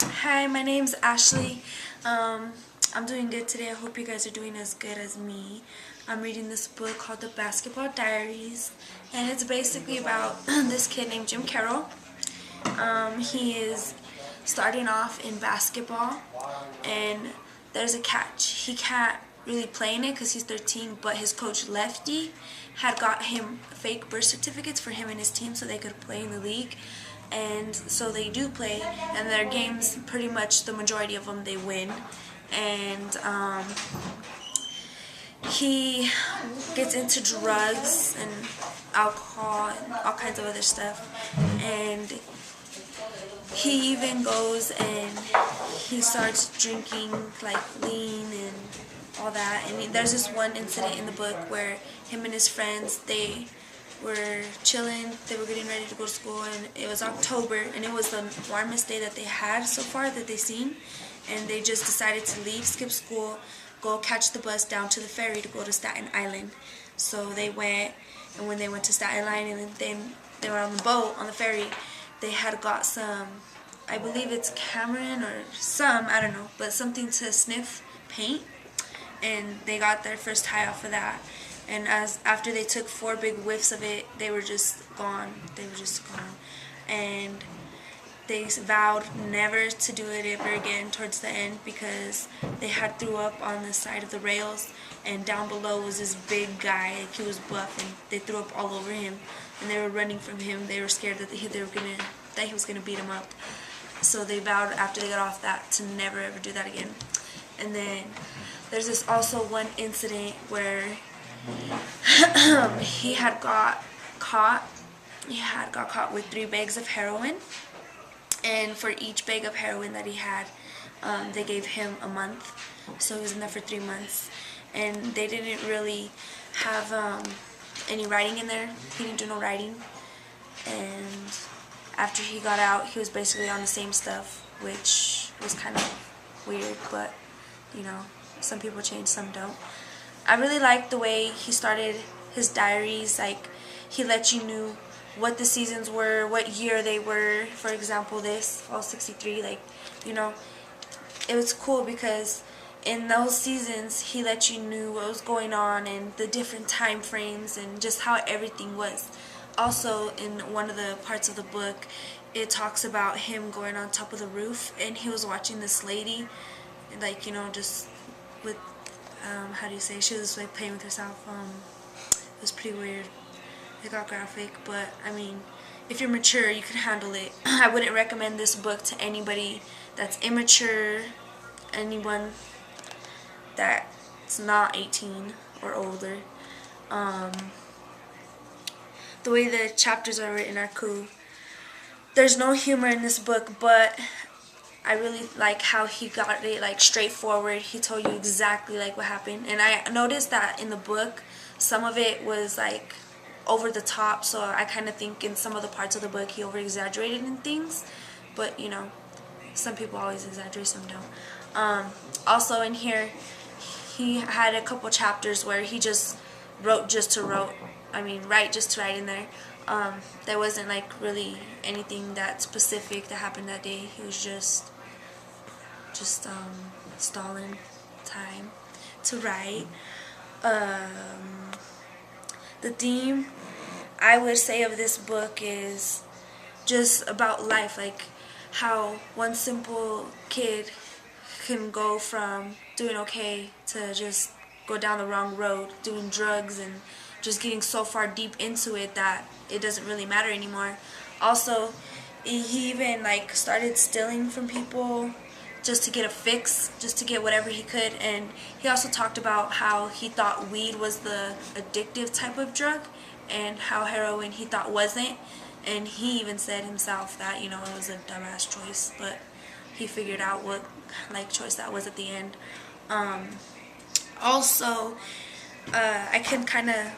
Hi, my name's Ashley. I'm doing good today. I hope you guys are doing as good as me. I'm reading this book called The Basketball Diaries, and it's basically about this kid named Jim Carroll. He is starting off in basketball, and there's a catch. He can't really play in it because he's 13, but his coach Lefty had got him fake birth certificates for him and his team so they could play in the league. And so they do play, and their games, pretty much the majority of them, they win. And he gets into drugs and alcohol and all kinds of other stuff. And he even goes and he starts drinking like lean and all that. And there's this one incident in the book where him and his friends, they were chilling, they were getting ready to go to school, and it was October, and it was the warmest day that they had so far that they've seen, and they just decided to leave, skip school, go catch the bus down to the ferry to go to Staten Island. So they went, and when they went to Staten Island and then they were on the boat, on the ferry, they had got some, I believe it's Cameron or some, I don't know, but something to sniff paint, and they got their first high off of that. And after they took 4 big whiffs of it, they were just gone. They were just gone. And they vowed never to do it ever again towards the end because they had threw up on the side of the rails, and down below was this big guy. Like, he was buff, and they threw up all over him. And they were running from him. They were scared that he was gonna beat him up. So they vowed after they got off that to never ever do that again. And then there's this also one incident where he had got caught. He had got caught with 3 bags of heroin, and for each bag of heroin that he had, they gave him a month. So he was in there for 3 months, and they didn't really have any writing in there. He didn't do no writing, and after he got out, he was basically on the same stuff, which was kind of weird, but you know, some people change, some don't. I really liked the way he started his diaries. Like, he let you know what the seasons were, what year they were. For example, this, all 63, like, you know, it was cool because in those seasons, he let you know what was going on and the different time frames and just how everything was. Also, in one of the parts of the book, it talks about him going on top of the roof, and he was watching this lady, like, you know, just with how do you say, she was like playing with herself. It was pretty weird. It got graphic, but I mean, if you're mature, you can handle it. I wouldn't recommend this book to anybody that's immature, anyone that's not 18 or older. The way the chapters are written are cool. There's no humor in this book, but I really like how he got it like straightforward. He told you exactly like what happened. And I noticed that in the book, some of it was like over the top. So I kind of think in some of the parts of the book he over exaggerated in things. But you know, some people always exaggerate, some don't. Also in here, he had a couple chapters where he just wrote just to wrote. I mean, write just to write in there. There wasn't like really anything that specific that happened that day. He was just stalling time to write. The theme I would say of this book is just about life, like how one simple kid can go from doing okay to just go down the wrong road, doing drugs and just getting so far deep into it that it doesn't really matter anymore. Also, he even like started stealing from people just to get a fix, just to get whatever he could. And he also talked about how he thought weed was the addictive type of drug and how heroin he thought wasn't. And he even said himself that, you know, it was a dumbass choice, but he figured out what like choice that was at the end. Also, I can kind of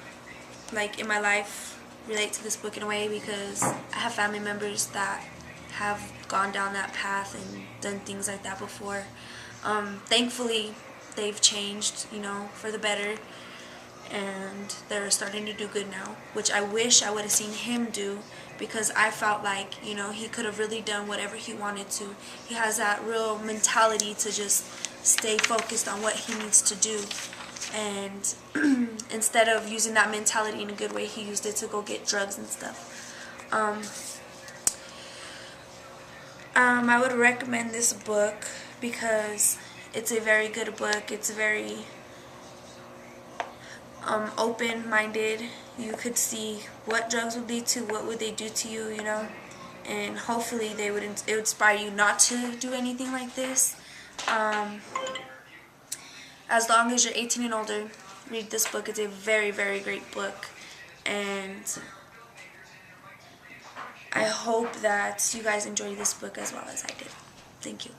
like in my life relate to this book in a way because I have family members that have gone down that path and done things like that before. Thankfully, they've changed, you know, for the better, and they're starting to do good now, which I wish I would have seen him do because I felt like, you know, he could have really done whatever he wanted to. He has that real mentality to just stay focused on what he needs to do. And instead of using that mentality in a good way, he used it to go get drugs and stuff. I would recommend this book because it's a very good book. It's very open-minded. You could see what drugs would lead to, what would they do to you, you know, and hopefully it would inspire you not to do anything like this. As long as you're 18 and older, read this book. It's a very, very great book, and I hope that you guys enjoy this book as well as I did. Thank you.